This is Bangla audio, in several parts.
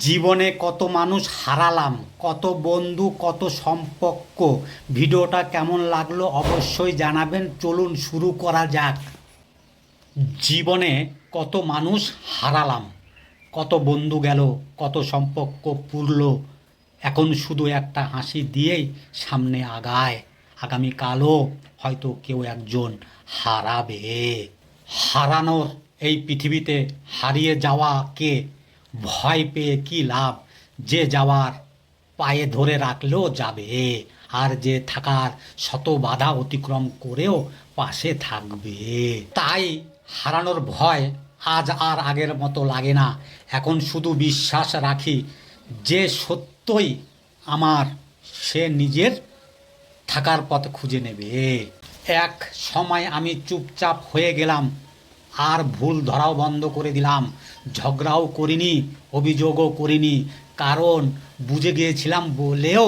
জীবনে কত মানুষ হারালাম, কত বন্ধু, কত সম্পর্ক। ভিডিওটা কেমন লাগলো অবশ্যই জানাবেন। চলুন শুরু করা যাক। জীবনে কত মানুষ হারালাম, কত বন্ধু গেল, কত সম্পর্ক পুরল। এখন শুধু একটা হাসি দিয়েই সামনে আগায়। আগামীকালও হয়তো কেউ একজন হারাবে। হারানোর এই পৃথিবীতে হারিয়ে যাওয়াকে ভয় পেয়ে কি লাভ? যে যাওয়ার পায়ে ধরে রাখলেও যাবে, আর যে থাকার শত বাধা অতিক্রম করেও পাশে থাকবে। তাই হারানোর ভয় আজ আর আগের মতো লাগে না। এখন শুধু বিশ্বাস রাখি যে সত্যই আমার, সে নিজের থাকার পথ খুঁজে নেবে। এক সময় আমি চুপচাপ হয়ে গেলাম, আর ভুল ধরাও বন্ধ করে দিলাম। ঝগড়াও করিনি, অভিযোগও করিনি, কারণ বুঝে গিয়েছিলাম বলেও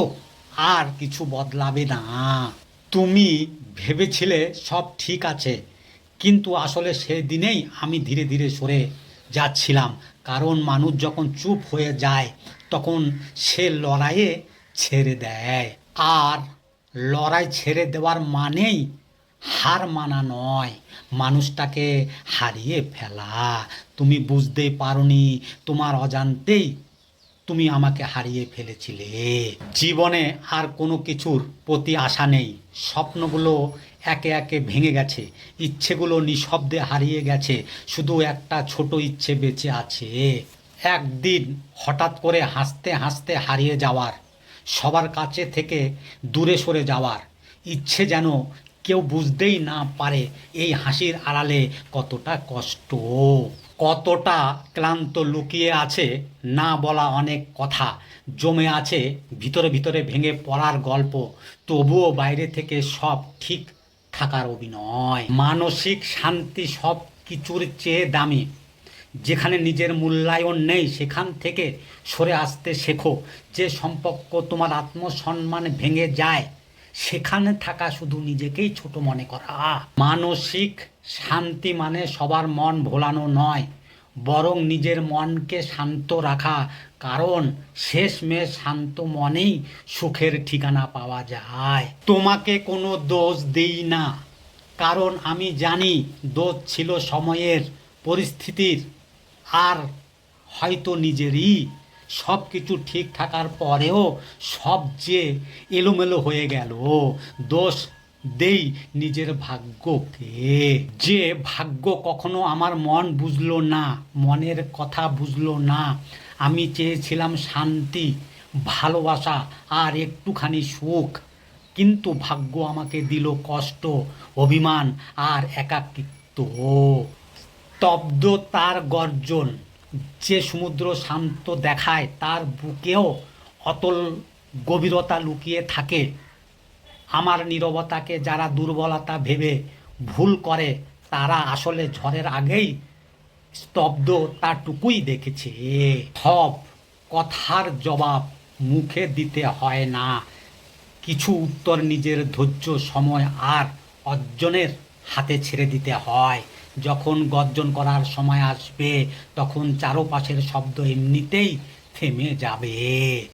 আর কিছু বদলাবে না। তুমি ভেবেছিলে সব ঠিক আছে, কিন্তু আসলে সেদিনেই আমি ধীরে ধীরে সরে যাচ্ছিলাম। কারণ মানুষ যখন চুপ হয়ে যায় তখন সে লড়াইয়ে ছেড়ে দেয়। আর লড়াই ছেড়ে দেওয়ার মানেই হার মানা নয়, মানুষটাকে হারিয়ে ফেলা। তুমি বুঝতেই পারোনি, তোমার অজান্তেই তুমি আমাকে হারিয়ে ফেলেছিলে। জীবনে আর কোনো কিছুর প্রতি আশা নেই। স্বপ্নগুলো একে একে ভেঙে গেছে, ইচ্ছেগুলো নিঃশব্দে হারিয়ে গেছে। শুধু একটা ছোট ইচ্ছে বেঁচে আছে। একদিন হঠাৎ করে হাসতে হাসতে হারিয়ে যাওয়ার, সবার কাছে থেকে দূরে সরে যাওয়ার ইচ্ছে, যেন কেউ বুঝতেই না পারে এই হাসির আড়ালে কতটা কষ্ট, কতটা ক্লান্ত লুকিয়ে আছে। না বলা অনেক কথা জমে আছে ভিতরে ভিতরে, ভেঙে পড়ার গল্প। তবুও বাইরে থেকে সব ঠিক থাকার অভিনয়। মানসিক শান্তি সব কিছুর চেয়ে দামি। যেখানে নিজের মূল্যায়ন নেই সেখান থেকে সরে আসতে শেখো। যে সম্পর্ক তোমার আত্মসম্মান ভেঙে যায় সেখানে থাকা শুধু নিজেকেই ছোট মনে করা। মানসিক শান্তি মানে সবার মন ভোলানো নয়, বরং নিজের মনকে শান্ত রাখা। কারণ শেষমেশ শান্ত মনেই সুখের ঠিকানা পাওয়া যায়। তোমাকে কোনো দোষ দিই না, কারণ আমি জানি দোষ ছিল সময়ের, পরিস্থিতির, আর হয়তো নিজেরই। সব কিছু ঠিক থাকার পরেও সব যে এলোমেলো হয়ে গেল, দোষ দেই নিজের ভাগ্যকে। যে ভাগ্য কখনো আমার মন বুঝলো না, মনের কথা বুঝলো না। আমি চেয়েছিলাম শান্তি, ভালোবাসা আর একটুখানি সুখ, কিন্তু ভাগ্য আমাকে দিল কষ্ট, অভিমান আর একাকিত্ব। স্তব্ধ তার গর্জন। যে সমুদ্র শান্ত দেখায় তার বুকেও অতল গভীরতা লুকিয়ে থাকে। আমার নীরবতাকে যারা দুর্বলতা ভেবে ভুল করে, তারা আসলে ঝড়ের আগেই স্তব্ধ তাটুকুই দেখেছে। সব কথার জবাব মুখে দিতে হয় না, কিছু উত্তর নিজের ধৈর্য, সময় আর অর্জনের হাতে ছেড়ে দিতে হয়। যখন গর্জন করার সময় আসবে তখন চারপাশের শব্দ এমনিতেই থেমে যাবে।